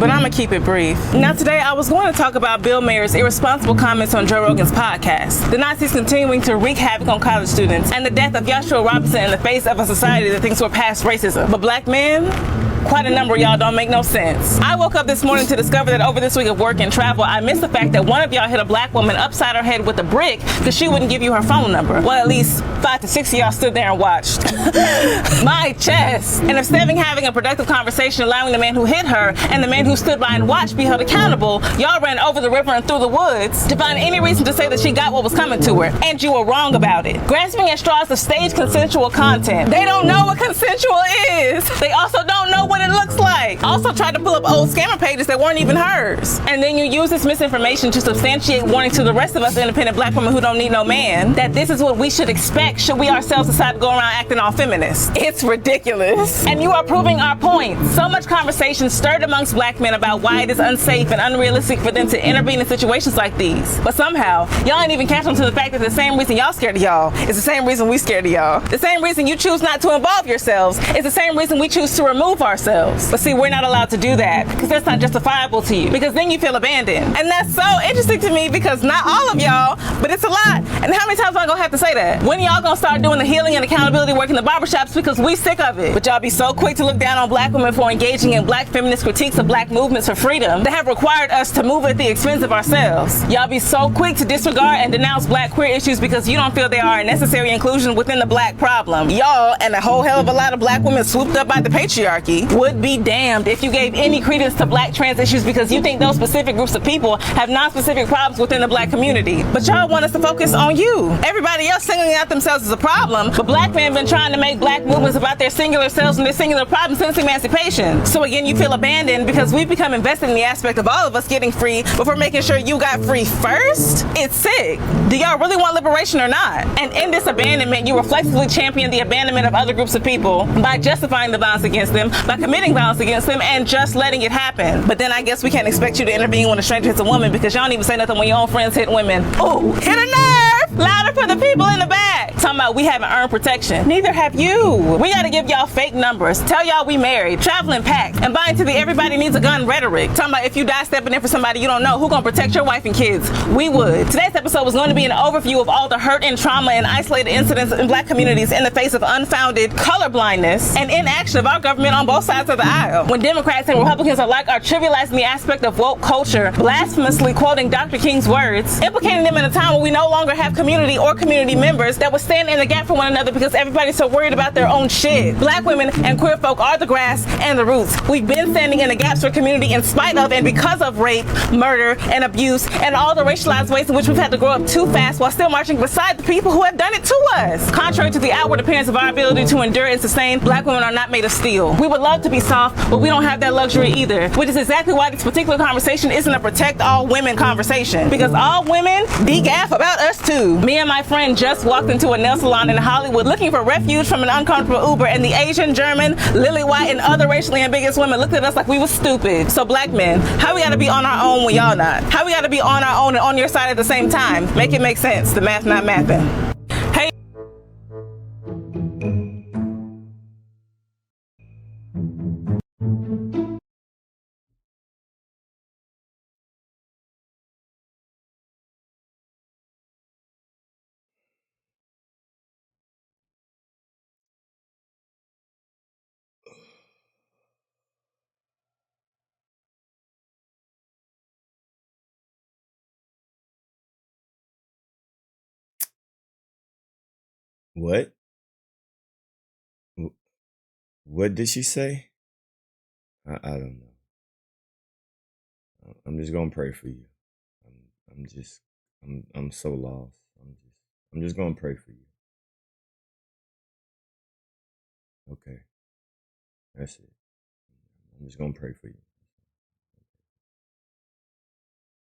but I'm gonna keep it brief. Now today I was going to talk about Bill Mayer's irresponsible comments on Joe Rogan's podcast, the Nazis continuing to wreak havoc on college students, and the death of Joshua Robinson in the face of a society that thinks we're past racism. But black men? Quite a number of y'all don't make no sense. I woke up this morning to discover that over this week of work and travel, I missed the fact that one of y'all hit a black woman upside her head with a brick because she wouldn't give you her phone number. Well, at least 5 to 6 of y'all stood there and watched. My chest. And instead of having a productive conversation, allowing the man who hit her and the man who stood by and watched be held accountable, y'all ran over the river and through the woods to find any reason to say that she got what was coming to her. And you were wrong about it. Grasping at straws to stage consensual content. They don't know what consensual is. They also don't know what it looks like. Also tried to pull up old scammer pages that weren't even hers. And then you use this misinformation to substantiate warning to the rest of us independent black women who don't need no man that this is what we should expect should we ourselves decide to go around acting all feminist. It's ridiculous. And you are proving our point. So much conversation stirred amongst black men about why it is unsafe and unrealistic for them to intervene in situations like these. But somehow, y'all ain't even catch on to the fact that the same reason y'all scared of y'all is the same reason we scared of y'all. The same reason you choose not to involve yourselves is the same reason we choose to remove ourselves. But see, we're not allowed to do that because that's not justifiable to you, because then you feel abandoned. And that's so interesting to me because not all of y'all, but it's a lot. And how many times am I gonna have to say that? When y'all gonna start doing the healing and accountability work in the barbershops because we sick of it? But y'all be so quick to look down on black women for engaging in black feminist critiques of black movements for freedom that have required us to move at the expense of ourselves. Y'all be so quick to disregard and denounce black queer issues because you don't feel they are a necessary inclusion within the black problem. Y'all and a whole hell of a lot of black women swooped up by the patriarchy would be damned if you gave any credence to black trans issues because you think those specific groups of people have non-specific problems within the black community. But y'all want us to focus on you. Everybody else singling out themselves as a problem, but black men been trying to make black movements about their singular selves and their singular problems since emancipation. So again, you feel abandoned because we've become invested in the aspect of all of us getting free before making sure you got free first? It's sick. Do y'all really want liberation or not? And in this abandonment, you reflexively champion the abandonment of other groups of people by justifying the violence against them, by committing violence against them, and just letting it happen. But then I guess we can't expect you to intervene when a stranger hits a woman because y'all don't even say nothing when your own friends hit women. Ooh, hit a nerve! Louder for the people in the back. Talking about we haven't earned protection. Neither have you. We gotta give y'all fake numbers, tell y'all we married, traveling packed, and buy into the everybody needs a gun rhetoric. Talking about if you die stepping in for somebody you don't know, who gonna protect your wife and kids? We would. Today's episode was going to be an overview of all the hurt and trauma and isolated incidents in black communities in the face of unfounded colorblindness and inaction of our government on both sides of the aisle. When Democrats and Republicans alike are trivializing the aspect of woke culture, blasphemously quoting Dr. King's words, implicating them in a time when we no longer have community or community members that would stand in the gap for one another because everybody's so worried about their own shit. Black women and queer folk are the grass and the roots. We've been standing in the gaps for community in spite of and because of rape, murder, and abuse, and all the racialized ways in which we've had to grow up too fast while still marching beside the people who have done it to us. Contrary to the outward appearance of our ability to endure and sustain, black women are not made of steel. We would love to be soft, but we don't have that luxury either, which is exactly why this particular conversation isn't a protect all women conversation, because all women be gaff about us too. Me and my friend just walked into a nail salon in Hollywood looking for refuge from an uncomfortable Uber, and the Asian, German, lily white, and other racially ambiguous women looked at us like we was stupid. So black men, how we gotta be on our own when y'all not? How we gotta be on our own and on your side at the same time? Make it make sense. The math not mathing. Hey. What? What did she say? I don't know. I'm just gonna pray for you. I'm so lost. I'm just gonna pray for you. Okay. That's it. I'm just gonna pray for you.